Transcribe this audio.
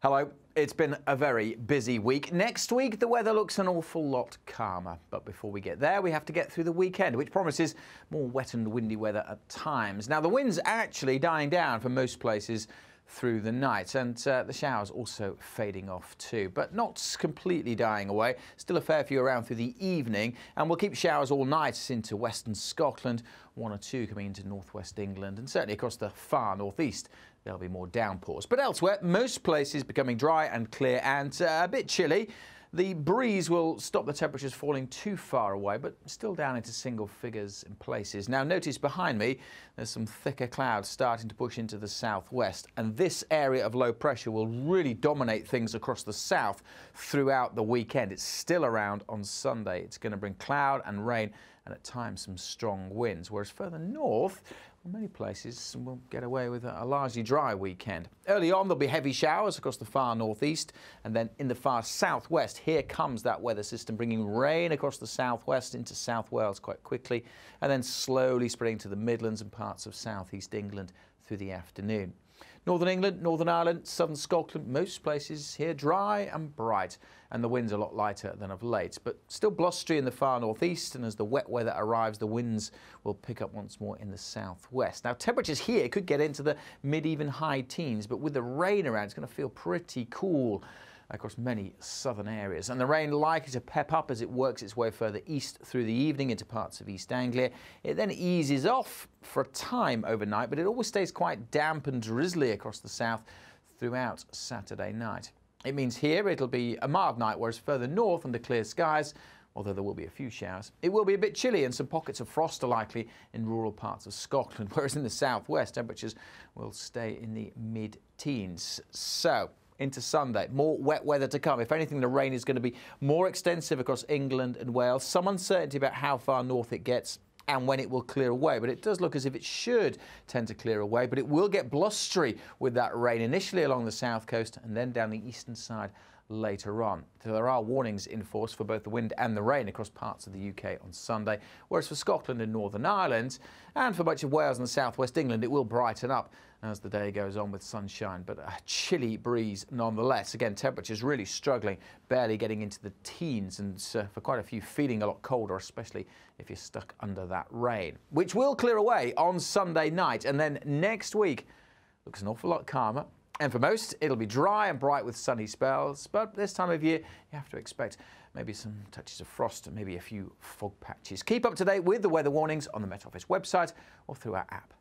Hello. It's been a very busy week. Next week, the weather looks an awful lot calmer. But before we get there, we have to get through the weekend, which promises more wet and windy weather at times. Now, the wind's actually dying down for most places through the night, and the showers also fading off too, but not completely dying away. Still a fair few around through the evening, and we'll keep showers all night into western Scotland, one or two coming into northwest England, and certainly across the far northeast. There'll be more downpours. But elsewhere, most places becoming dry and clear and a bit chilly. The breeze will stop the temperatures falling too far away, but still down into single figures in places. Now, notice behind me, there's some thicker clouds starting to push into the southwest, and this area of low pressure will really dominate things across the south throughout the weekend. It's still around on Sunday. It's going to bring cloud and rain and at times some strong winds, whereas further north, many places will get away with a largely dry weekend. Early on, there'll be heavy showers across the far northeast, and then in the far southwest, here comes that weather system bringing rain across the southwest into South Wales quite quickly, and then slowly spreading to the Midlands and parts of southeast England through the afternoon. Northern England, Northern Ireland, southern Scotland, most places here dry and bright, and the winds a lot lighter than of late, but still blustery in the far northeast, and as the wet weather arrives, the winds will pick up once more in the southwest. Now, temperatures here could get into the mid, even high teens, but with the rain around, it's going to feel pretty cool across many southern areas, and the rain likely to pep up as it works its way further east through the evening into parts of East Anglia. It then eases off for a time overnight, but it always stays quite damp and drizzly across the south throughout Saturday night. It means here it'll be a mild night, whereas further north under clear skies, although there will be a few showers, it will be a bit chilly and some pockets of frost are likely in rural parts of Scotland, whereas in the southwest temperatures will stay in the mid-teens. So, into Sunday, more wet weather to come. If anything, the rain is going to be more extensive across England and Wales. Some uncertainty about how far north it gets and when it will clear away, but it does look as if it should tend to clear away, but it will get blustery with that rain initially along the south coast and then down the eastern side later on. So there are warnings in force for both the wind and the rain across parts of the UK on Sunday, whereas for Scotland and Northern Ireland and for much of Wales and southwest England, it will brighten up as the day goes on with sunshine, but a chilly breeze nonetheless. Again, temperatures really struggling, barely getting into the teens, and for quite a few feeling a lot colder, especially if you're stuck under that rain, which will clear away on Sunday night. And then next week looks an awful lot calmer. And for most, it'll be dry and bright with sunny spells, but this time of year, you have to expect maybe some touches of frost and maybe a few fog patches. Keep up to date with the weather warnings on the Met Office website or through our app.